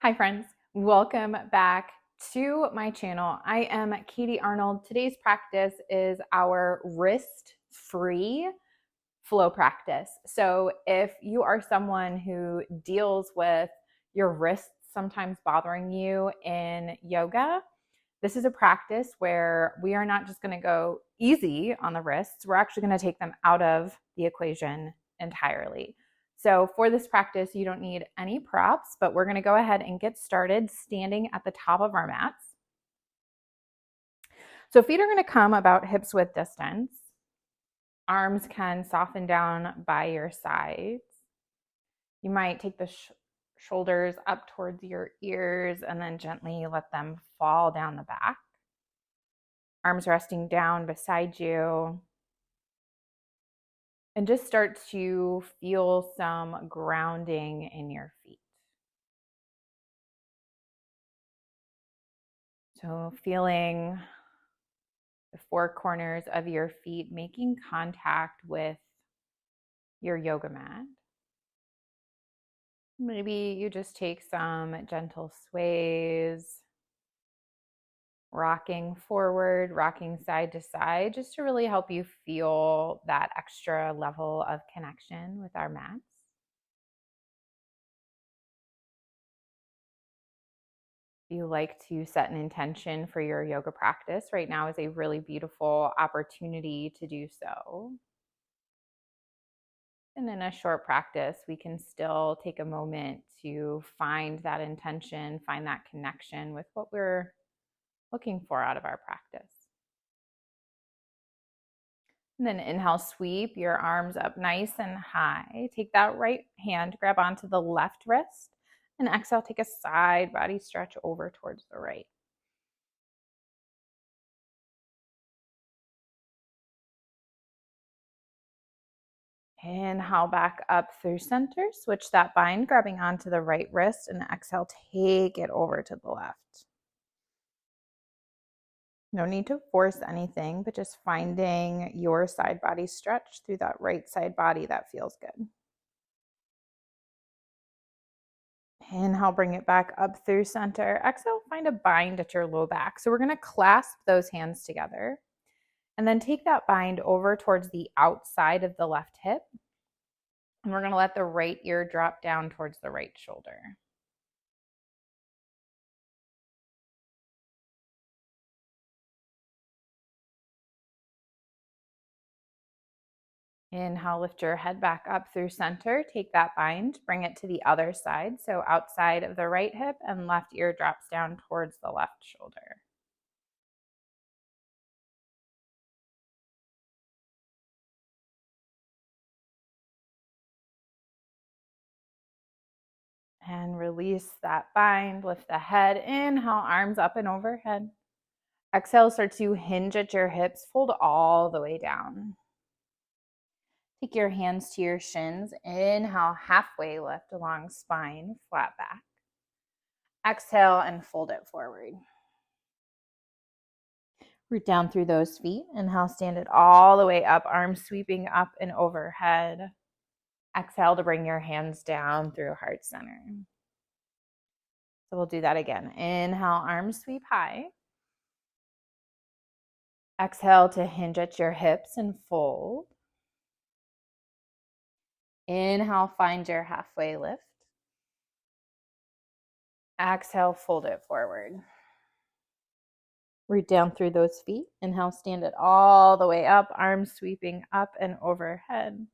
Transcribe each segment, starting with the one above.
Hi friends, welcome back to my channel. I am Katie Arnold. Today's practice is our wrist-free flow practice. So if you are someone who deals with your wrists sometimes bothering you in yoga, this is a practice where we are not just going to go easy on the wrists. We're actually going to take them out of the equation entirely. So for this practice, you don't need any props, but we're going to go ahead and get started standing at the top of our mats. So feet are going to come about hips width distance. Arms can soften down by your sides. You might take the shoulders up towards your ears and then gently let them fall down the back. Arms resting down beside you. And just start to feel some grounding in your feet. So feeling the four corners of your feet making contact with your yoga mat. Maybe you just take some gentle sways, rocking forward, rocking side to side, just to really help you feel that extra level of connection with our mats. If you like to set an intention for your yoga practice, right now is a really beautiful opportunity to do so. And in a short practice, we can still take a moment to find that intention, find that connection with what we're looking for out of our practice. And then inhale, sweep your arms up nice and high. Take that right hand, grab onto the left wrist, and exhale, take a side body stretch over towards the right. Inhale back up through center, switch that bind, grabbing onto the right wrist, and exhale, take it over to the left. No need to force anything, but just finding your side body stretch through that right side body that feels good. Inhale, bring it back up through center. Exhale, find a bind at your low back. So we're going to clasp those hands together and then take that bind over towards the outside of the left hip. And we're going to let the right ear drop down towards the right shoulder. Inhale, lift your head back up through center. Take that bind, bring it to the other side. So outside of the right hip and left ear drops down towards the left shoulder. And release that bind, lift the head, inhale, arms up and overhead. Exhale, start to hinge at your hips, fold all the way down. Take your hands to your shins. Inhale, halfway lift along spine, flat back. Exhale and fold it forward. Root down through those feet. Inhale, stand it all the way up, arms sweeping up and overhead. Exhale to bring your hands down through heart center. So we'll do that again. Inhale, arms sweep high. Exhale to hinge at your hips and fold. Inhale, find your halfway lift. Exhale, fold it forward. Root down through those feet. Inhale, stand it all the way up, arms sweeping up and overhead.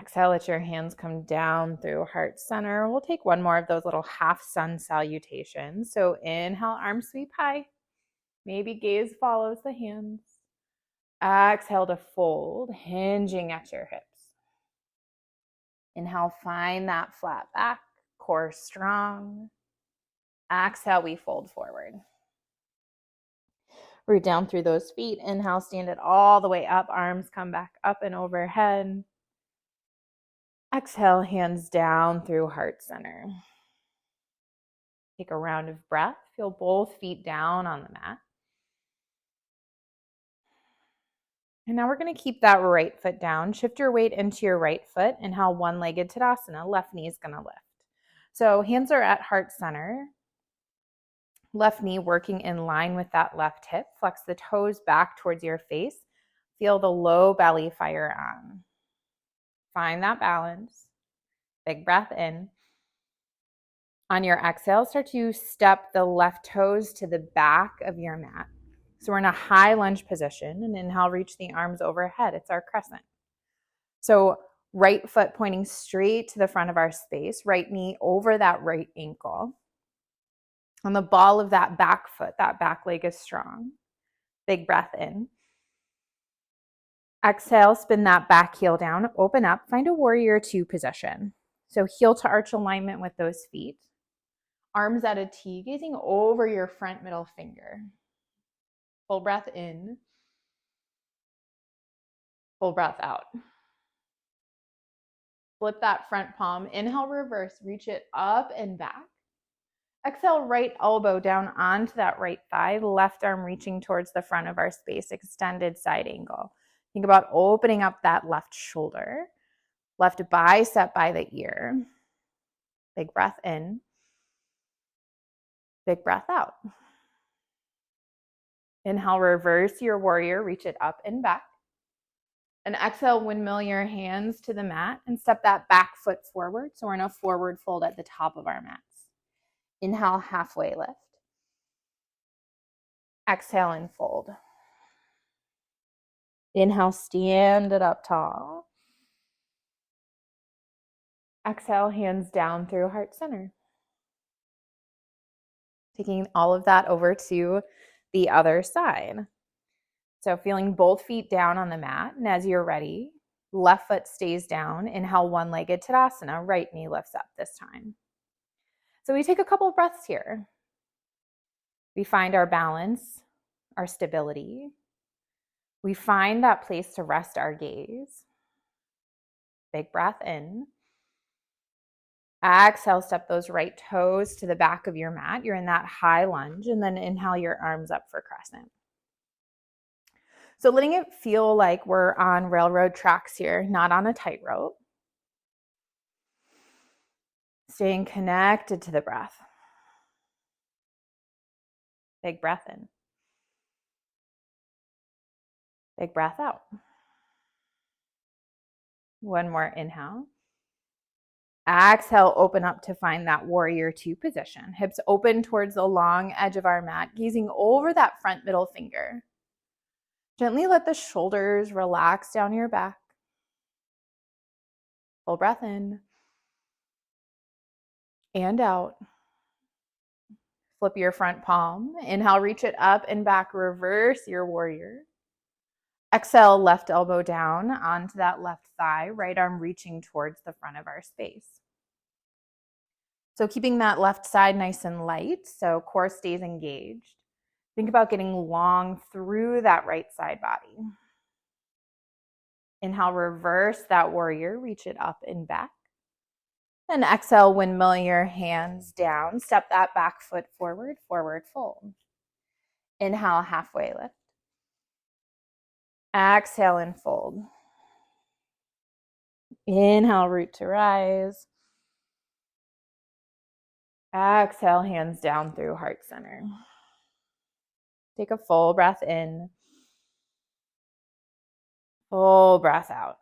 Exhale, let your hands come down through heart center. We'll take one more of those little half sun salutations. So inhale, arms sweep high. Maybe gaze follows the hands. Exhale to fold, hinging at your hips. Inhale, find that flat back, core strong. Exhale, we fold forward. Root down through those feet. Inhale, stand it all the way up. Arms come back up and overhead. Exhale, hands down through heart center. Take a round of breath. Feel both feet down on the mat. And now we're going to keep that right foot down. Shift your weight into your right foot. Inhale, one-legged Tadasana. Left knee is going to lift. So hands are at heart center. Left knee working in line with that left hip. Flex the toes back towards your face. Feel the low belly fire on. Find that balance. Big breath in. On your exhale, start to step the left toes to the back of your mat. So we're in a high lunge position, and inhale, reach the arms overhead. It's our crescent. So right foot pointing straight to the front of our space, right knee over that right ankle. On the ball of that back foot, that back leg is strong. Big breath in. Exhale, spin that back heel down, open up, find a warrior two position. So heel to arch alignment with those feet. Arms at a T, gazing over your front middle finger. Full breath in. Full breath out. Flip that front palm. Inhale, reverse, reach it up and back. Exhale, right elbow down onto that right thigh, left arm reaching towards the front of our space, extended side angle. Think about opening up that left shoulder, left bicep by the ear. Big breath in, big breath out. Inhale, reverse your warrior, reach it up and back. And exhale, windmill your hands to the mat and step that back foot forward. So we're in a forward fold at the top of our mats. Inhale, halfway lift. Exhale and fold. Inhale, stand it up tall. Exhale, hands down through heart center. Taking all of that over to the other side. So feeling both feet down on the mat. And as you're ready, left foot stays down. Inhale, one-legged Tadasana. Right knee lifts up this time. So we take a couple of breaths here. We find our balance, our stability. We find that place to rest our gaze. Big breath in. Exhale, step those right toes to the back of your mat. You're in that high lunge, and then inhale your arms up for crescent. So letting it feel like we're on railroad tracks here, not on a tightrope. Staying connected to the breath. Big breath in. Big breath out. One more inhale. Exhale, open up to find that warrior two position. Hips open towards the long edge of our mat, gazing over that front middle finger. Gently let the shoulders relax down your back. Full breath in and out. Flip your front palm. Inhale, reach it up and back. Reverse your warrior. Exhale, left elbow down onto that left thigh, right arm reaching towards the front of our space. So keeping that left side nice and light, so core stays engaged. Think about getting long through that right side body. Inhale, reverse that warrior, reach it up and back. And exhale, windmill your hands down. Step that back foot forward, forward fold. Inhale, halfway lift. Exhale and fold. Inhale, root to rise. Exhale, hands down through heart center. Take a full breath in. Full breath out.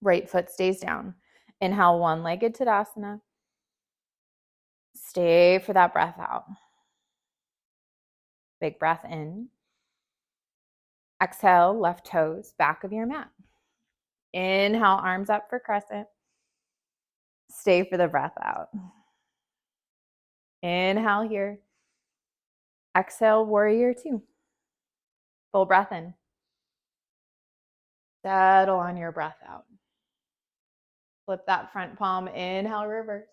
Right foot stays down. Inhale, one-legged Tadasana. Stay for that breath out. Big breath in. Exhale, left toes, back of your mat. Inhale, arms up for crescent. Stay for the breath out. Inhale here. Exhale, warrior two. Full breath in. Settle on your breath out. Flip that front palm. Inhale, reverse.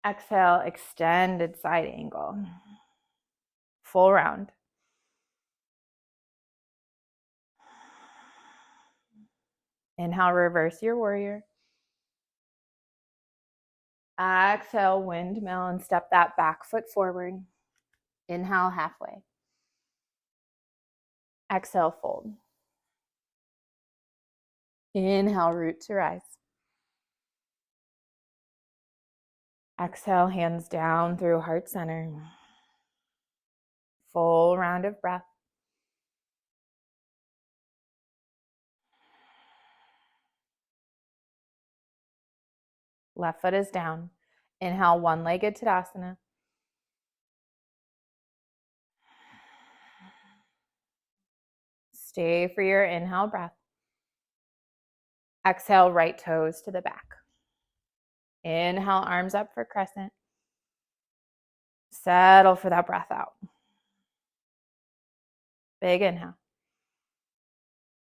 Exhale, extended side angle. Full round. Inhale, reverse your warrior. Exhale, windmill, and step that back foot forward. Inhale, halfway. Exhale, fold. Inhale, root to rise. Exhale, hands down through heart center. Full round of breath. Left foot is down. Inhale, one-legged Tadasana. Stay for your inhale breath. Exhale, right toes to the back. Inhale, arms up for crescent. Settle for that breath out. Big inhale.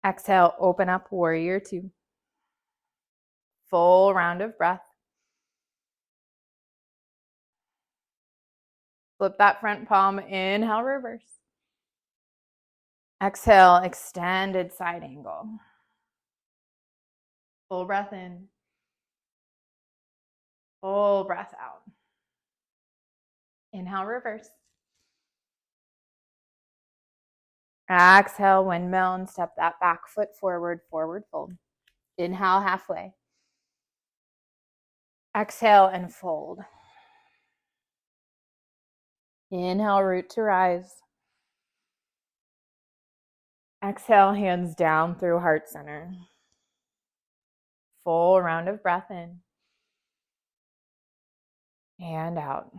Exhale, open up, warrior two. Full round of breath. Flip that front palm, inhale, reverse. Exhale, extended side angle. Full breath in. Full breath out. Inhale, reverse. Exhale, windmill, and step that back foot forward, forward fold. Inhale, halfway. Exhale and fold. Inhale, root to rise. Exhale, hands down through heart center. Full round of breath in. And out.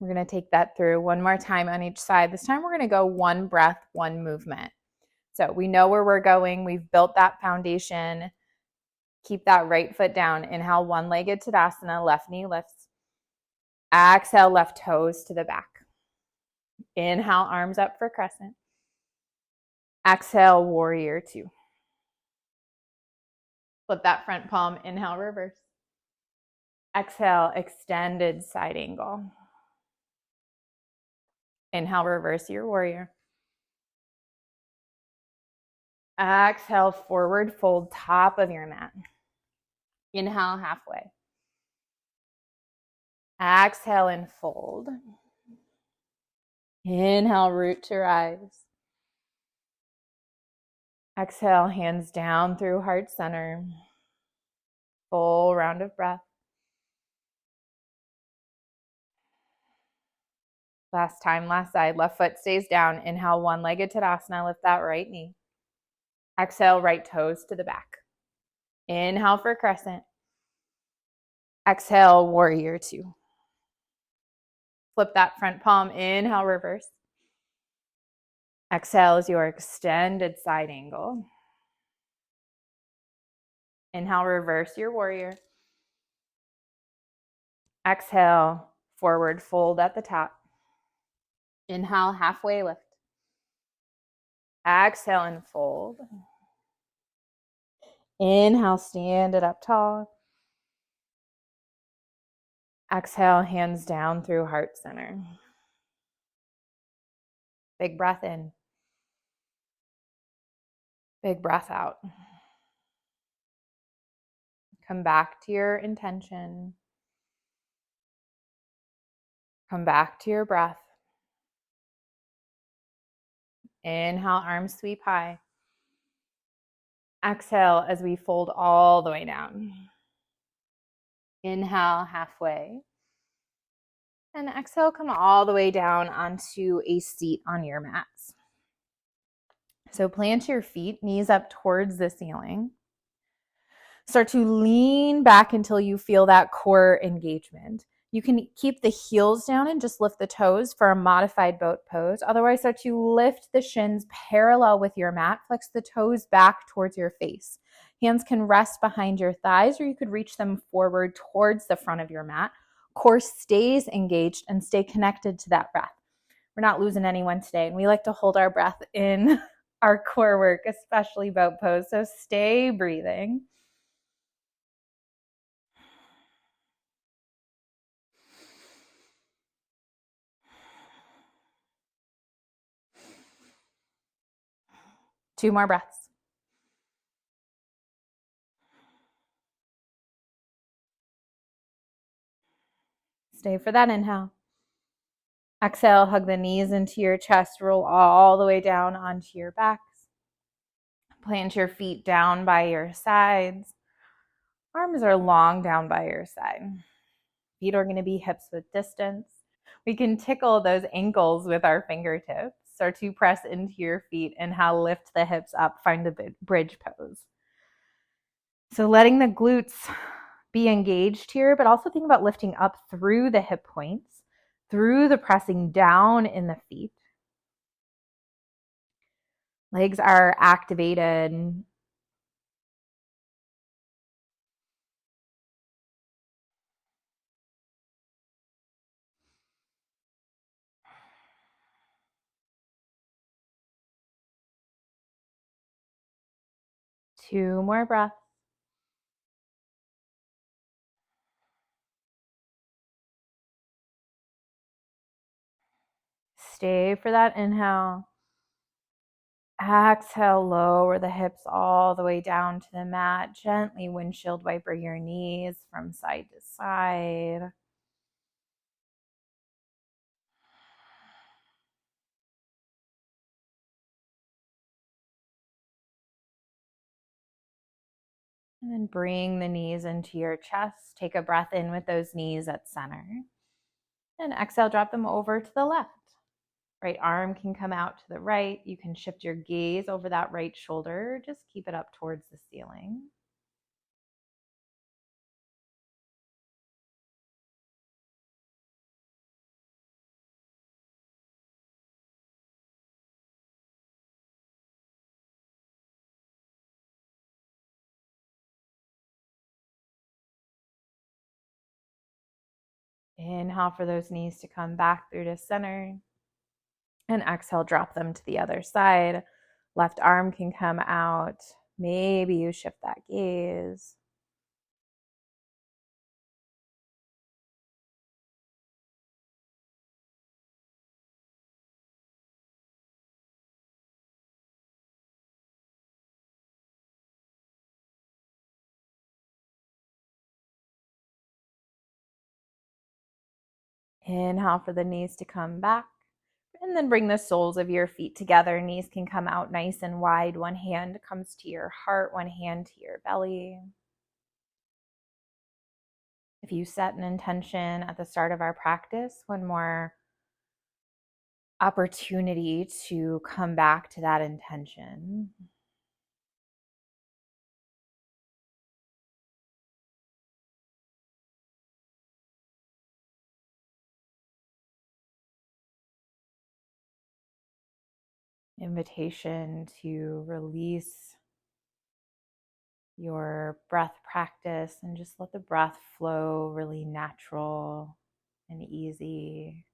We're going to take that through one more time on each side. This time we're going to go one breath, one movement. So we know where we're going. We've built that foundation. Keep that right foot down. Inhale, one-legged Tadasana, left knee lifts. Exhale, left toes to the back. Inhale, arms up for crescent. Exhale, warrior two. Flip that front palm, inhale, reverse. Exhale, extended side angle. Inhale, reverse your warrior. Exhale, forward fold, top of your mat. Inhale, halfway. Exhale and fold. Inhale, root to rise. Exhale, hands down through heart center. Full round of breath. Last time, last side. Left foot stays down. Inhale, one-legged Tadasana. Lift that right knee. Exhale, right toes to the back. Inhale for crescent. Exhale, warrior two. Flip that front palm. Inhale, reverse. Exhale is your extended side angle. Inhale, reverse your warrior. Exhale, forward fold at the top. Inhale, halfway lift. Exhale and fold. Inhale, stand it up tall. Exhale, hands down through heart center. Big breath in. Big breath out. Come back to your intention. Come back to your breath. Inhale, arms sweep high. Exhale as we fold all the way down. Inhale, halfway. And exhale, come all the way down onto a seat on your mats. So plant your feet, knees up towards the ceiling. Start to lean back until you feel that core engagement. You can keep the heels down and just lift the toes for a modified boat pose. Otherwise, start to lift the shins parallel with your mat. Flex the toes back towards your face. Hands can rest behind your thighs, or you could reach them forward towards the front of your mat. Core stays engaged and stay connected to that breath. We're not losing anyone today, and we like to hold our breath in our core work, especially boat pose. So stay breathing. Two more breaths. Stay for that inhale. Exhale, hug the knees into your chest, roll all the way down onto your backs. Plant your feet down by your sides. Arms are long down by your side. Feet are going to be hips width distance. We can tickle those ankles with our fingertips. Start to press into your feet and how lift the hips up, find the bridge pose. So letting the glutes be engaged here, but also think about lifting up through the hip points, through the pressing down in the feet. Legs are activated. Two more breaths. Stay for that inhale. Exhale, lower the hips all the way down to the mat. Gently windshield wiper your knees from side to side. And then bring the knees into your chest. Take a breath in with those knees at center. And exhale, drop them over to the left. Right arm can come out to the right. You can shift your gaze over that right shoulder. Just keep it up towards the ceiling. Inhale for those knees to come back through to center. And exhale, drop them to the other side. Left arm can come out. Maybe you shift that gaze. Inhale for the knees to come back. And then bring the soles of your feet together. Knees can come out nice and wide. One hand comes to your heart, one hand to your belly. If you set an intention at the start of our practice, one more opportunity to come back to that intention. Invitation to release your breath practice and just let the breath flow really natural and easy.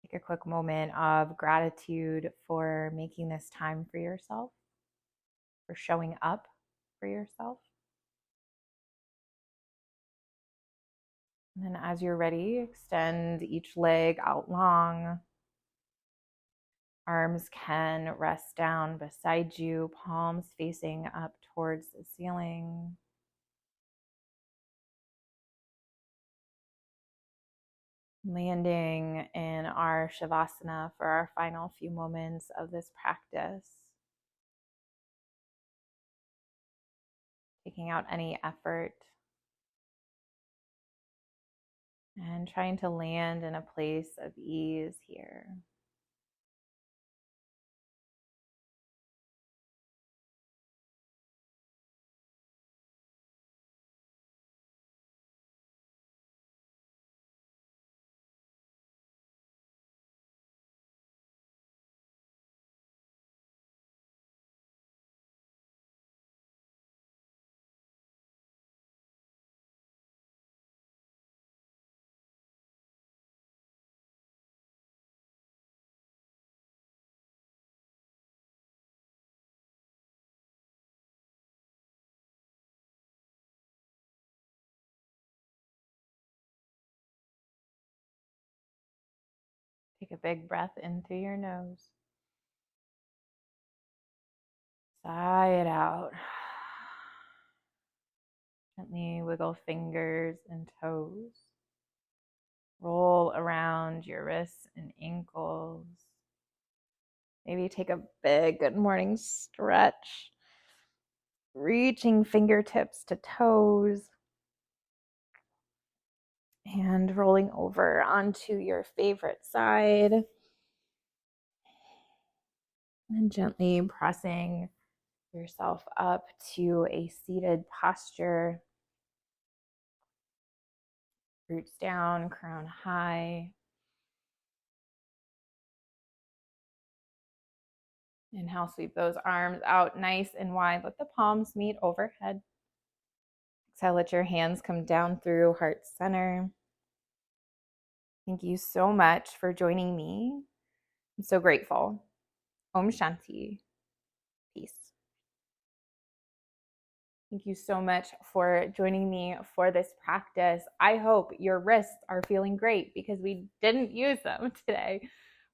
Take a quick moment of gratitude for making this time for yourself, for showing up for yourself. And then as you're ready, extend each leg out long. Arms can rest down beside you, palms facing up towards the ceiling. Landing in our Shavasana for our final few moments of this practice. Taking out any effort and trying to land in a place of ease here. Take a big breath in through your nose. Sigh it out. Gently wiggle fingers and toes. Roll around your wrists and ankles. Maybe take a big good morning stretch. reaching fingertips to toes and rolling over onto your favorite side and gently pressing yourself up to a seated posture. Roots down, crown high. Inhale, sweep those arms out nice and wide. Let the palms meet overhead. Exhale, let your hands come down through heart center. Thank you so much for joining me. I'm so grateful. Om Shanti. Peace. Thank you so much for joining me for this practice. I hope your wrists are feeling great because we didn't use them today.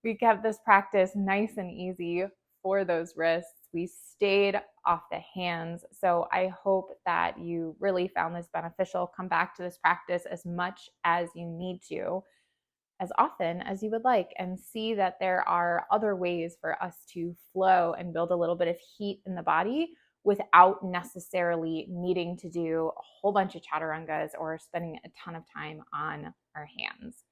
We kept this practice nice and easy for those wrists. We stayed off the hands. So I hope that you really found this beneficial. Come back to this practice as much as you need to, as often as you would like, and see that there are other ways for us to flow and build a little bit of heat in the body without necessarily needing to do a whole bunch of chaturangas or spending a ton of time on our hands.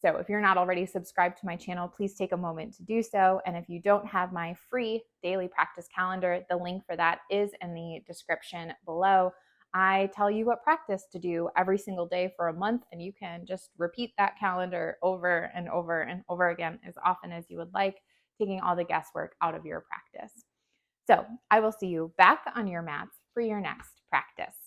So if you're not already subscribed to my channel, please take a moment to do so. And if you don't have my free daily practice calendar, the link for that is in the description below. I tell you what practice to do every single day for a month, and you can just repeat that calendar over and over and over again as often as you would like, taking all the guesswork out of your practice. So I will see you back on your mats for your next practice.